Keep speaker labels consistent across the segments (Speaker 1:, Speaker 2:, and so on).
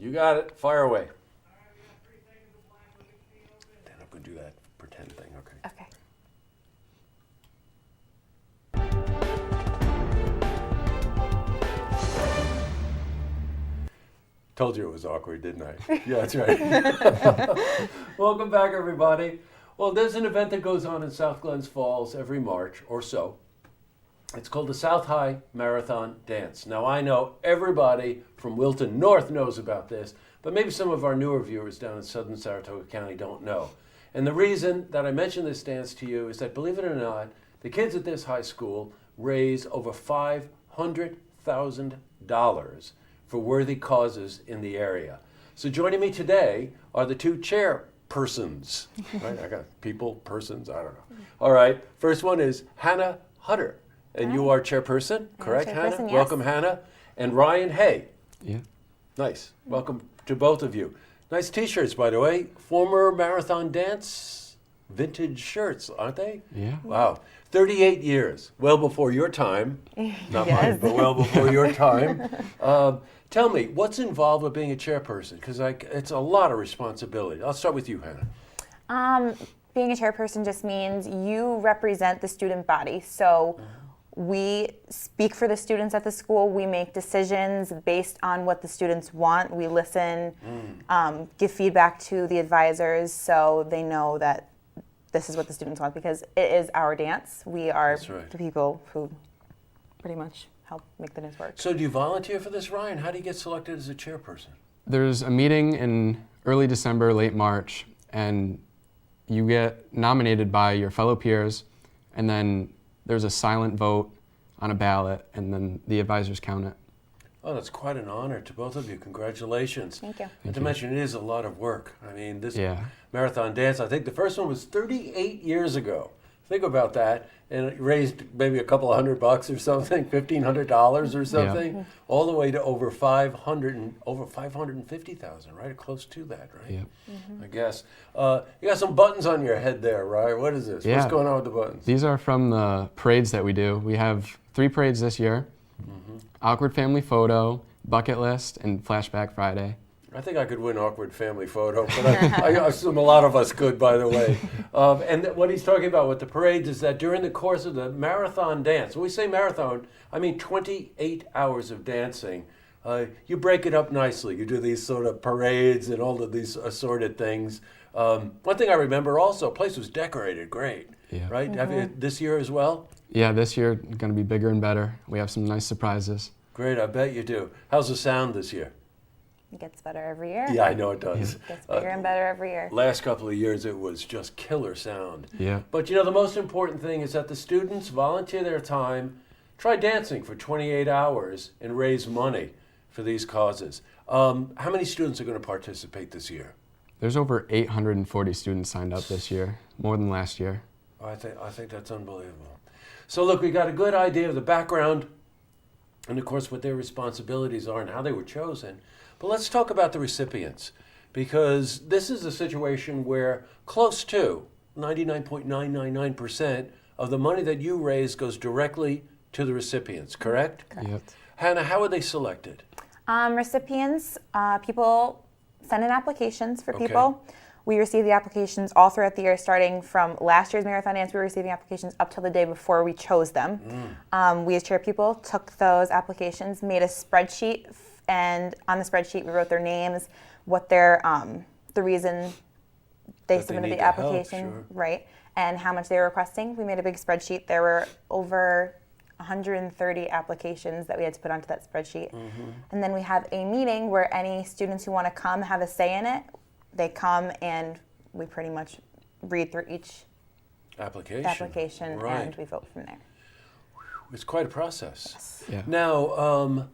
Speaker 1: You got it. Fire away. Then I'm going to do that pretend thing, okay?
Speaker 2: Okay.
Speaker 1: Told you it was awkward, didn't I? Yeah, that's right. Welcome back, everybody. Well, there's an event that goes on in South Glens Falls every March or so. It's called the South High Marathon Dance. Now, I know everybody from Wilton North knows about this, but maybe some of our newer viewers down in southern Saratoga County don't know. And the reason that I mention this dance to you is that, believe it or not, the kids at this high school raise over $500,000 for worthy causes in the area. So joining me today are the two chairpersons. Right? I got people, persons, I don't know. All right, first one is Hannah Hutter. And you are chairperson, correct, Hannah?
Speaker 2: Chairperson, yes.
Speaker 1: Welcome, Hannah. And Ryan Hay.
Speaker 3: Yeah.
Speaker 1: Nice. Welcome to both of you. Nice t-shirts, by the way. Former Marathon Dance vintage shirts, aren't they?
Speaker 3: Yeah.
Speaker 1: Wow. 38 years, well before your time. Not mine,
Speaker 2: Yes.
Speaker 1: but well before your time. Tell me, what's involved with being a chairperson? Because it's a lot of responsibility. I'll start with you, Hannah.
Speaker 2: Being a chairperson just means you represent the student body. So we speak for the students at the school. We make decisions based on what the students want. We listen, give feedback to the advisors so they know that this is what the students want, because it is our dance. We are
Speaker 1: That's right.
Speaker 2: the people who pretty much help make the dance work.
Speaker 1: So do you volunteer for this, Ryan? How do you get selected as a chairperson?
Speaker 3: There's a meeting in early December, late March, and you get nominated by your fellow peers, and then there's a silent vote on a ballot, and then the advisors count it.
Speaker 1: Oh, that's quite an honor to both of you. Congratulations.
Speaker 2: Thank you.
Speaker 1: And to mention, it is a lot of work. I mean, this
Speaker 3: Yeah.
Speaker 1: marathon dance, I think the first one was 38 years ago. Think about that. And it raised maybe a couple of $100 or something, $1,500 or something, all the way to over 550,000, right? Close to that, right?
Speaker 3: Yeah.
Speaker 1: I guess. You got some buttons on your head there, right? What is this? What's
Speaker 3: Yeah.
Speaker 1: going on with the buttons?
Speaker 3: These are from the parades that we do. We have 3 parades this year. Awkward Family Photo, Bucket List, and Flashback Friday.
Speaker 1: I think I could win awkward family photo, but I assume a lot of us could, by the way. What he's talking about with the parades is that during the course of the marathon dance, when we say marathon, I mean 28 hours of dancing. You break it up nicely. You do these sort of parades and all of these assorted things. One thing I remember also, the place was decorated great,
Speaker 3: Yeah.
Speaker 1: right? Have you this year as well?
Speaker 3: Yeah, this year going to be bigger and better. We have some nice surprises.
Speaker 1: Great, I bet you do. How's the sound this year?
Speaker 2: It gets better every year.
Speaker 1: Yeah, I know it does.
Speaker 2: It gets bigger and better every year.
Speaker 1: Last couple of years, it was just killer sound.
Speaker 3: Yeah.
Speaker 1: But you know, the most important thing is that the students volunteer their time, try dancing for 28 hours, and raise money for these causes. How many students are going to participate this year?
Speaker 3: There's over 840 students signed up this year, more than last year.
Speaker 1: I think that's unbelievable. So look, we got a good idea of the background and of course what their responsibilities are and how they were chosen. But let's talk about the recipients, because this is a situation where close to 99.999% of the money that you raise goes directly to the recipients, correct?
Speaker 3: Yep.
Speaker 1: Hannah, how are they selected?
Speaker 2: Recipients, people send in applications for
Speaker 1: Okay.
Speaker 2: people. We receive the applications all throughout the year, starting from last year's Marathon Dance. We were receiving applications up till the day before we chose them. We as chair people took those applications, made a spreadsheet, and on the spreadsheet we wrote their names, what their the reason they
Speaker 1: That they
Speaker 2: submitted
Speaker 1: need
Speaker 2: the
Speaker 1: the help,
Speaker 2: application,
Speaker 1: sure.
Speaker 2: right, and how much they were requesting. We made a big spreadsheet. There were over 130 applications that we had to put onto that spreadsheet. And then we have a meeting where any students who want to come have a say in it. They come and we pretty much read through each application
Speaker 1: Right.
Speaker 2: and we vote from there.
Speaker 1: It's quite a process.
Speaker 3: Yeah.
Speaker 1: Now,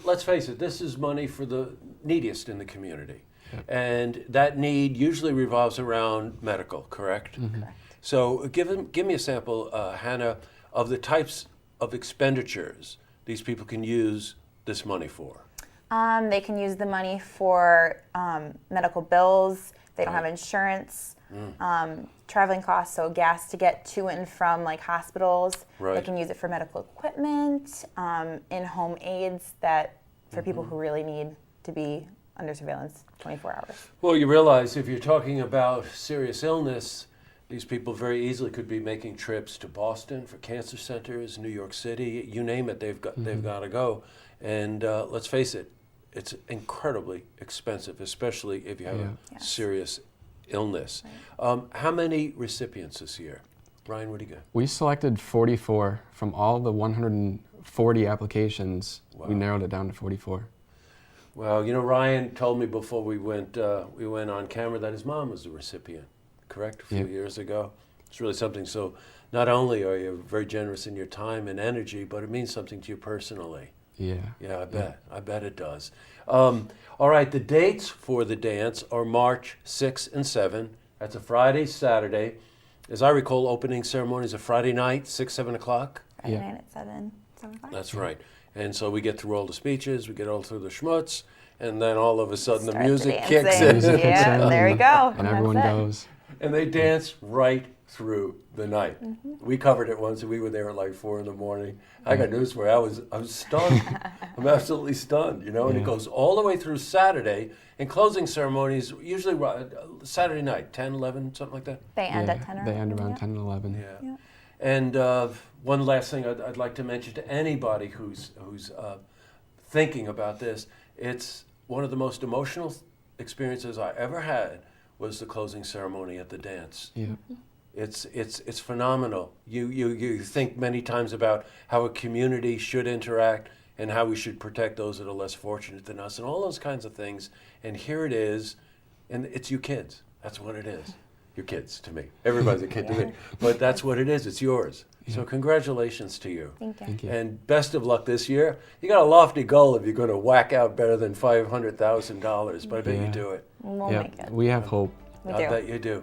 Speaker 1: let's face it, this is money for the neediest in the community.
Speaker 3: Yep.
Speaker 1: And that need usually revolves around medical, correct?
Speaker 2: Correct.
Speaker 1: So give me a sample, Hannah, of the types of expenditures these people can use this money for.
Speaker 2: They can use the money for medical bills. They don't have insurance. Traveling costs, so gas to get to and from like hospitals.
Speaker 1: Right.
Speaker 2: They can use it for medical equipment, in-home aids that for people who really need to be under surveillance 24 hours.
Speaker 1: Well, you realize if you're talking about serious illness, these people very easily could be making trips to Boston for cancer centers, New York City, you name it, they've got to go. And let's face it, it's incredibly expensive, especially if you have a
Speaker 2: Yes.
Speaker 1: serious illness. How many recipients this year? Ryan, what do you got?
Speaker 3: We selected 44 from all the 140 applications.
Speaker 1: Wow.
Speaker 3: We narrowed it down to 44.
Speaker 1: Well, you know, Ryan told me before we went on camera that his mom was a recipient, correct? A few
Speaker 3: Yep.
Speaker 1: years ago. It's really something. So not only are you very generous in your time and energy, but it means something to you personally.
Speaker 3: Yeah.
Speaker 1: Yeah, I bet. I bet it does. All right, the dates for the dance are March 6 and 7. That's a Friday, Saturday. As I recall, opening ceremony is a Friday night, 6, 7 o'clock.
Speaker 2: Friday
Speaker 3: Yeah.
Speaker 2: night at 7 o'clock.
Speaker 1: That's right. And so we get through all the speeches, we get all through the schmutz, and then all of a sudden the
Speaker 2: Start the
Speaker 1: music
Speaker 2: dancing.
Speaker 1: kicks in.
Speaker 3: Music kicks
Speaker 2: Yeah,
Speaker 3: in,
Speaker 2: there we go.
Speaker 3: And
Speaker 2: That's
Speaker 3: everyone
Speaker 2: it.
Speaker 3: goes.
Speaker 1: And they dance right through the night. We covered it once, and we were there at like 4 in the morning. I got news for you. I was stunned. I'm absolutely stunned, you know. And it
Speaker 3: Yeah.
Speaker 1: goes all the way through Saturday. And closing ceremonies usually Saturday night, 10, 11, something like that.
Speaker 2: They end
Speaker 3: Yeah,
Speaker 2: at 10 or
Speaker 3: They end
Speaker 2: 11,
Speaker 3: around
Speaker 2: yeah.
Speaker 3: 10 and 11.
Speaker 1: Yeah.
Speaker 2: Yeah.
Speaker 1: And one last thing I'd like to mention to anybody who's thinking about this, it's one of the most emotional experiences I ever had was the closing ceremony at the dance.
Speaker 3: Yeah.
Speaker 1: It's phenomenal. You think many times about how a community should interact and how we should protect those that are less fortunate than us and all those kinds of things. And here it is, and it's you kids. That's what it is. Your kids to me. Everybody's a kid to me. But that's what it is. It's yours. So congratulations to you.
Speaker 2: Thank you.
Speaker 3: Thank you.
Speaker 1: And best of luck this year. You got a lofty goal if you're going to whack out better than $500,000, but I bet you
Speaker 3: Yeah.
Speaker 1: do it.
Speaker 2: We'll
Speaker 3: Yep,
Speaker 2: make it.
Speaker 3: we have hope.
Speaker 2: We
Speaker 1: I
Speaker 2: do.
Speaker 1: bet you do.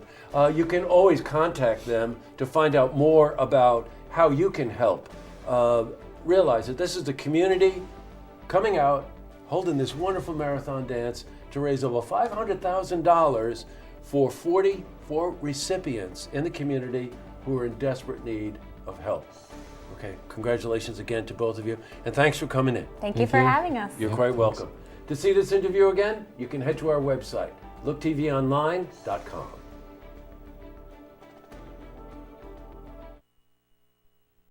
Speaker 1: You can always contact them to find out more about how you can help. Realize that this is the community coming out, holding this wonderful marathon dance to raise over $500,000 for 44 recipients in the community who are in desperate need of help. Okay, congratulations again to both of you, and thanks for coming in.
Speaker 2: Thank you
Speaker 3: Thank
Speaker 2: for
Speaker 3: you.
Speaker 2: having us.
Speaker 1: You're
Speaker 3: Yeah,
Speaker 1: quite
Speaker 3: thanks.
Speaker 1: welcome. To see this interview again, you can head to our website, looktvonline.com.